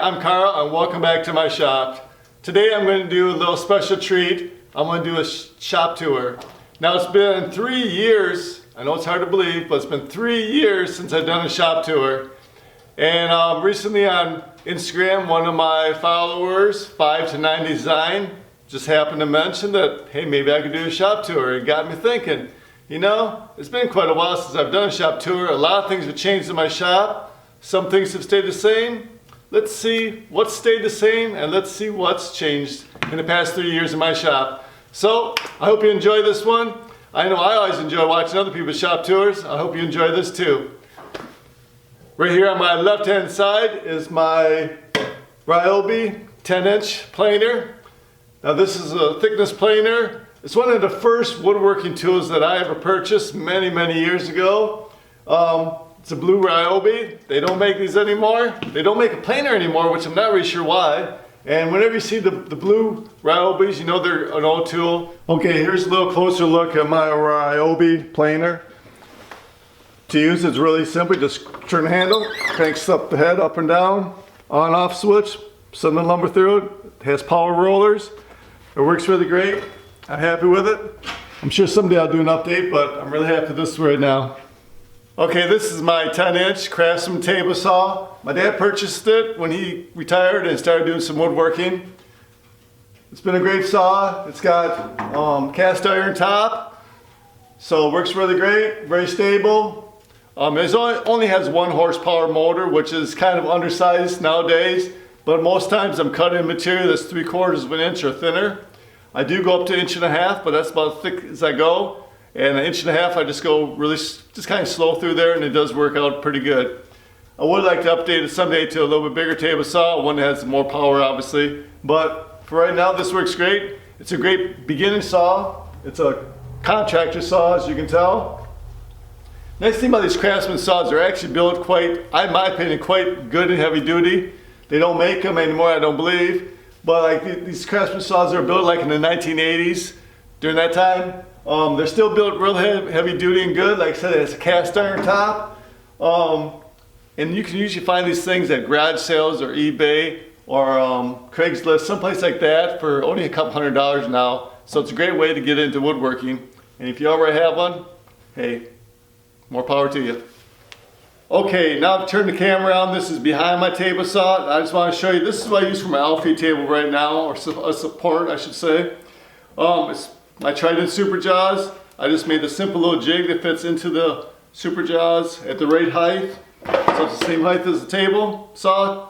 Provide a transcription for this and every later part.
I'm Carl and welcome back to my shop. Today I'm going to do a little special treat. I'm going to do a shop tour. Now it's been 3 years, I know it's hard to believe, but it's been 3 years since I've done a shop tour. And recently on Instagram, one of my followers, 5 to 9 Design, just happened to mention that, hey, maybe I could do a shop tour. It got me thinking, you know, it's been quite a while since I've done a shop tour. A lot of things have changed in my shop. Some things have stayed the same. Let's see what's stayed the same and let's see what's changed in the past 3 years in my shop. So I hope you enjoy this one. I know I always enjoy watching other people's shop tours. I hope you enjoy this too. Right here on my left hand side is my Ryobi 10-inch planer. Now this is a thickness planer. It's one of the first woodworking tools that I ever purchased many years ago. It's a blue Ryobi. They don't make these anymore. They don't make a planer anymore, which I'm not really sure why. And whenever you see the blue Ryobis, you know they're an old tool. Okay, here's a little closer look at my Ryobi planer. To use it's really simple. Just turn the handle, cranks up the head up and down, on off switch, send the lumber through it. It has power rollers. It works really great. I'm happy with it. I'm sure someday I'll do an update, but I'm really happy with this right now. Okay, this is my 10-inch Craftsman Table Saw. My dad purchased it when he retired and started doing some woodworking. It's been a great saw. It's got cast iron top, so it works really great, very stable. It only has 1 horsepower motor, which is kind of undersized nowadays, but most times I'm cutting material that's 3/4 of an inch or thinner. I do go up to 1.5 inches, but that's about as thick as I go. And 1.5 inches, I just go really, just kind of slow through there, and it does work out pretty good. I would like to update it someday to a little bit bigger table saw, one that has more power obviously. But for right now, this works great. It's a great beginning saw. It's a contractor saw, as you can tell. Nice thing about these Craftsman saws, they're actually built quite, in my opinion, quite good and heavy duty. They don't make them anymore, I don't believe. But like these Craftsman saws are built like in the 1980s, during that time. They're still built real heavy duty and good. Like I said, it's a cast iron top. And you can usually find these things at garage sales or eBay or Craigslist, someplace like that for only a couple $100 now. So it's a great way to get into woodworking. And if you already have one, hey, more power to you. Okay, now I've turned the camera around. This is behind my table saw. I just want to show you, this is what I use for my Alfie table right now, or a support, I should say. I tried in Superjaws. I just made a simple little jig that fits into the Superjaws at the right height. So it's the same height as the table saw.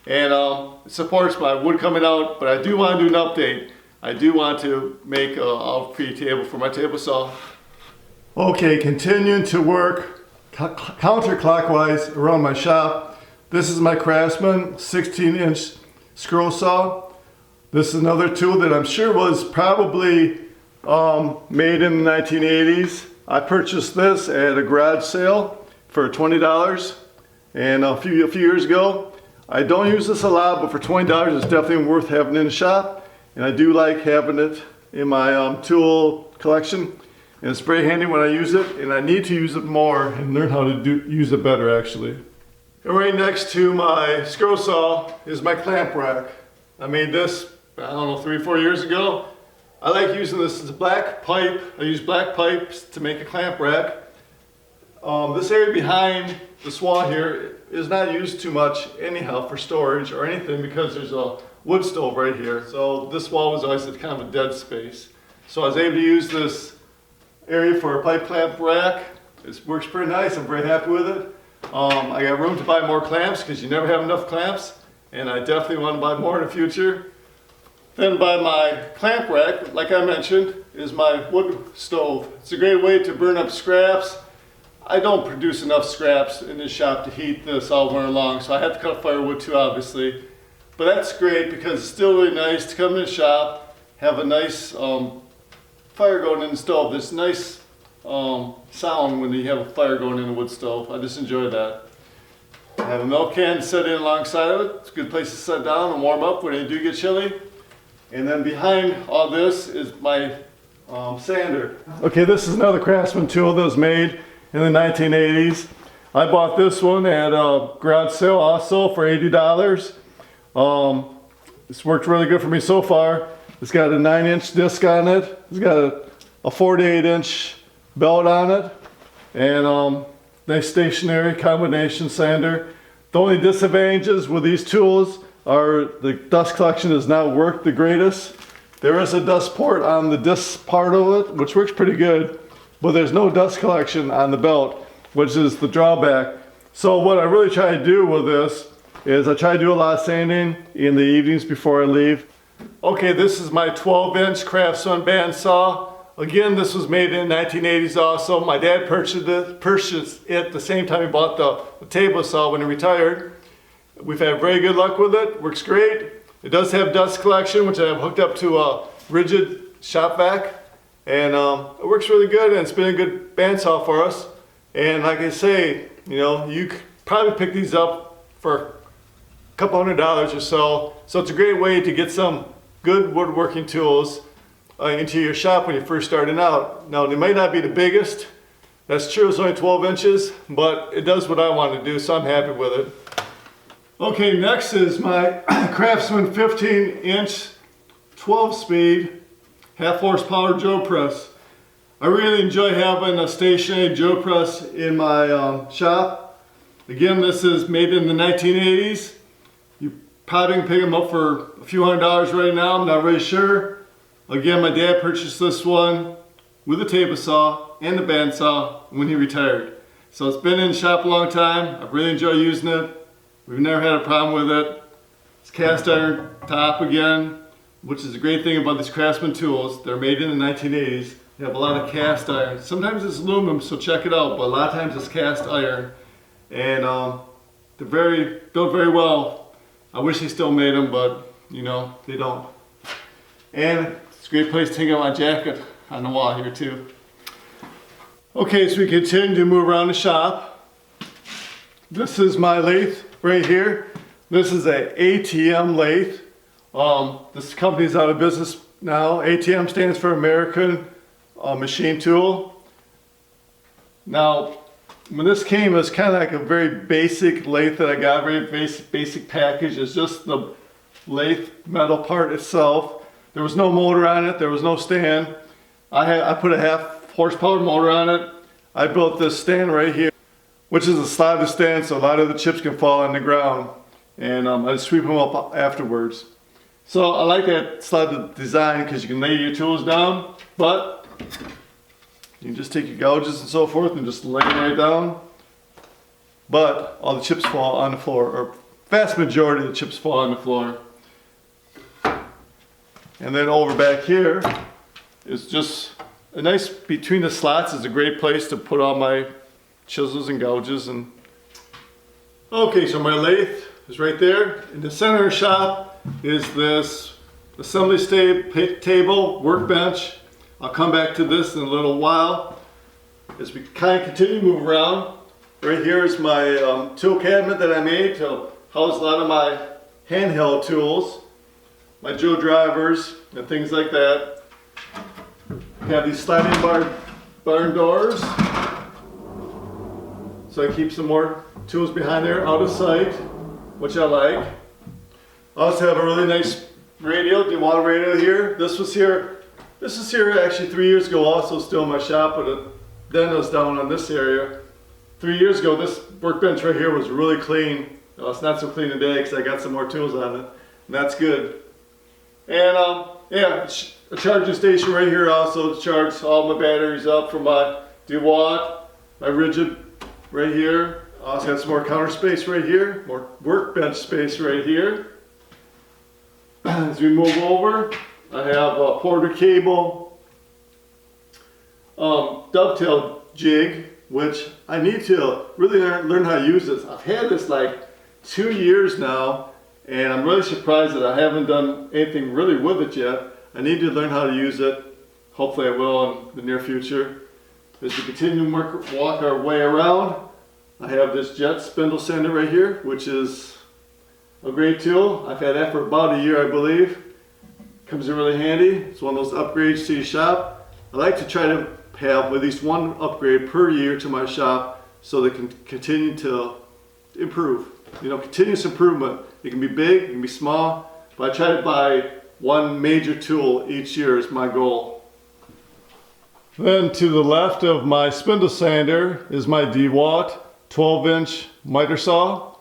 And it supports my wood coming out, but I do want to do an update. I do want to make an Alfie table for my table saw. Okay, continuing to work counterclockwise around my shop. This is my Craftsman 16-inch scroll saw. This is another tool that I'm sure was probably made in the 1980s. I purchased this at a garage sale for $20 and a few years ago. I don't use this a lot, but for $20 it's definitely worth having in the shop. And I do like having it in my tool collection. And it's very handy when I use it, and I need to use it more and learn how to use it better actually. And right next to my scroll saw is my clamp rack. I made this, I don't know, 3 or 4 years ago. I like using this as a black pipe. I use black pipes to make a clamp rack. This area behind the saw here is not used too much anyhow for storage or anything because there's a wood stove right here. So this wall was always kind of a dead space. So I was able to use this area for a pipe clamp rack. It works pretty nice. I'm very happy with it. I got room to buy more clamps because you never have enough clamps, and I definitely want to buy more in the future. Then by my clamp rack, like I mentioned, is my wood stove. It's a great way to burn up scraps. I don't produce enough scraps in this shop to heat this all winter long, so I have to cut firewood too, obviously. But that's great because it's still really nice to come in the shop, have a nice fire going in the stove. This nice sound when you have a fire going in the wood stove. I just enjoy that. I have a milk can set in alongside of it. It's a good place to sit down and warm up when you do get chilly. And then behind all this is my sander. Okay, this is another Craftsman tool that was made in the 1980s. I bought this one at a garage sale also for $80. It's worked really good for me so far. It's got a 9-inch disc on it. It's got a 48-inch belt on it, and nice stationary combination sander. The only disadvantages with these tools are the dust collection does not work the greatest. There is a dust port on the disc part of it, which works pretty good, but there's no dust collection on the belt, which is the drawback. So what I really try to do with this is I try to do a lot of sanding in the evenings before I leave. Okay, this is my 12-inch Craftsman bandsaw. Again, this was made in the 1980s also. My dad purchased it the same time he bought the table saw when he retired. We've had very good luck with it. Works great. It does have dust collection, which I have hooked up to a rigid shop vac. And it works really good, and it's been a good bandsaw for us. And like I say, you know, you could probably pick these up for a couple $100 or so. So it's a great way to get some good woodworking tools into your shop when you're first starting out. Now, they might not be the biggest. That's true, it's only 12 inches, but it does what I want to do, so I'm happy with it. Okay, next is my Craftsman 15-inch 12-speed half horsepower Joe press. I really enjoy having a stationary Joe press in my shop. Again, this is made in the 1980s. You probably can pick them up for a few $100s right now, I'm not really sure. Again, my dad purchased this one with the table saw and the bandsaw when he retired. So it's been in the shop a long time. I really enjoy using it. We've never had a problem with it. It's cast iron top again, which is a great thing about these Craftsman tools. They're made in the 1980s. They have a lot of cast iron. Sometimes it's aluminum, so check it out, but a lot of times it's cast iron. And they're built very well. I wish they still made them, but you know, they don't. And it's a great place to hang out my jacket on the wall here too. Okay, so we continue to move around the shop. This is my lathe right here. This is a ATM Lathe. This company's out of business now. ATM stands for American Machine Tool. Now, when this came, it was kind of like a very basic lathe that I got, very basic package. It's just the lathe metal part itself. There was no motor on it, there was no stand. I put a half horsepower motor on it. I built this stand right here, which is a slotted stand, so a lot of the chips can fall on the ground. And I sweep them up afterwards. So I like that slotted design because you can lay your tools down, but you can just take your gouges and so forth and just lay them right down. But all the chips fall on the floor, or vast majority of the chips fall on the floor. And then over back here is just a nice, between the slots is a great place to put all my chisels and gouges. And okay, so my lathe is right there. In the center of the shop is this assembly table, workbench. I'll come back to this in a little while. As we kind of continue to move around, right here is my tool cabinet that I made to house a lot of my handheld tools, my drill drivers and things like that. We have these sliding barn doors, so I keep some more tools behind there out of sight, which I like. I also have a really nice radio, DeWalt radio here. This was here actually 3 years ago, also still in my shop, but then it was down on this area. 3 years ago, this workbench right here was really clean. Well, it's not so clean today because I got some more tools on it, and that's good. And yeah, a charging station right here also to charge all my batteries up for my DeWalt, my rigid right here. I also got some more counter space right here, more workbench space right here. As we move over, I have a Porter cable dovetail jig, which I need to really learn how to use this. I've had this like 2 years now, and I'm really surprised that I haven't done anything really with it yet. I need to learn how to use it. Hopefully I will in the near future. As we continue to walk our way around, I have this jet spindle sander right here, which is a great tool. I've had that for about a year, I believe. Comes in really handy. It's one of those upgrades to your shop. I like to try to have at least one upgrade per year to my shop so they can continue to improve. You know, continuous improvement. It can be big, it can be small, but I try to buy one major tool each year is my goal. Then to the left of my spindle sander is my DeWalt 12-inch miter saw.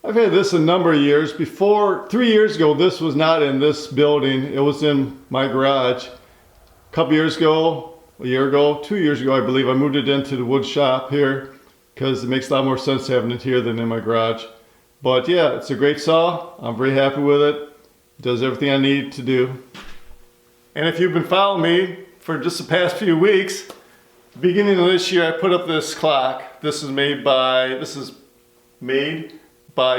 I've had this a number of years. Before, 3 years ago, this was not in this building. It was in my garage. A couple years ago, a year ago, 2 years ago, I believe, I moved it into the wood shop here because it makes a lot more sense having it here than in my garage. But yeah, it's a great saw. I'm very happy with it. It does everything I need to do. And if you've been following me for just the past few weeks, beginning of this year, I put up this clock. This is made by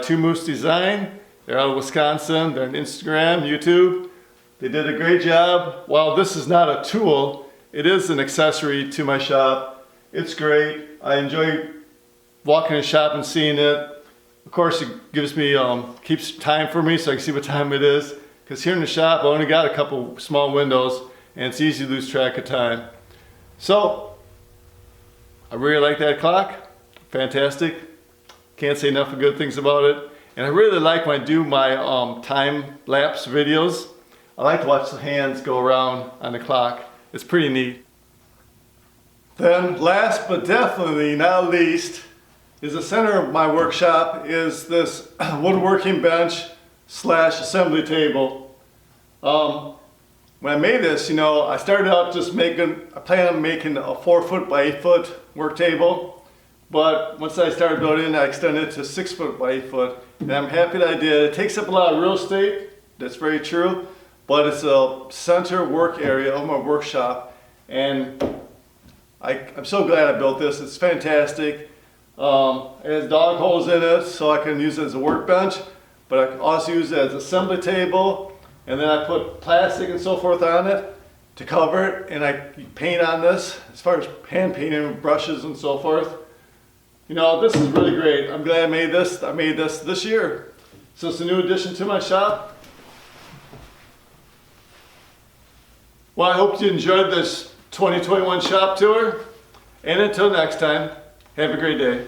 Two Moose Design. They're out of Wisconsin. They're on Instagram, YouTube. They did a great job. While this is not a tool, it is an accessory to my shop. It's great. I enjoy walking in the shop and seeing it. Of course, it gives me, keeps time for me so I can see what time it is. Because here in the shop, I only got a couple small windows and it's easy to lose track of time. So, I really like that clock. Fantastic. Can't say enough of good things about it. And I really like when I do my time-lapse videos. I like to watch the hands go around on the clock. It's pretty neat. Then last but definitely not least is the center of my workshop is this woodworking bench / assembly table. When I made this, you know, I started out just I planned on making a 4 foot by 8 foot work table. But once I started building, I extended it to 6 foot by 8 foot. And I'm happy that I did. It takes up a lot of real estate. That's very true. But it's a center work area of my workshop. And I'm so glad I built this. It's fantastic. It has dog holes in it, so I can use it as a workbench. But I can also use it as an assembly table. And then I put plastic and so forth on it to cover it. And I paint on this, as far as hand painting with brushes and so forth. You know, this is really great. I'm glad I made this. I made this year. So it's a new addition to my shop. Well, I hope you enjoyed this 2021 shop tour. And until next time, have a great day.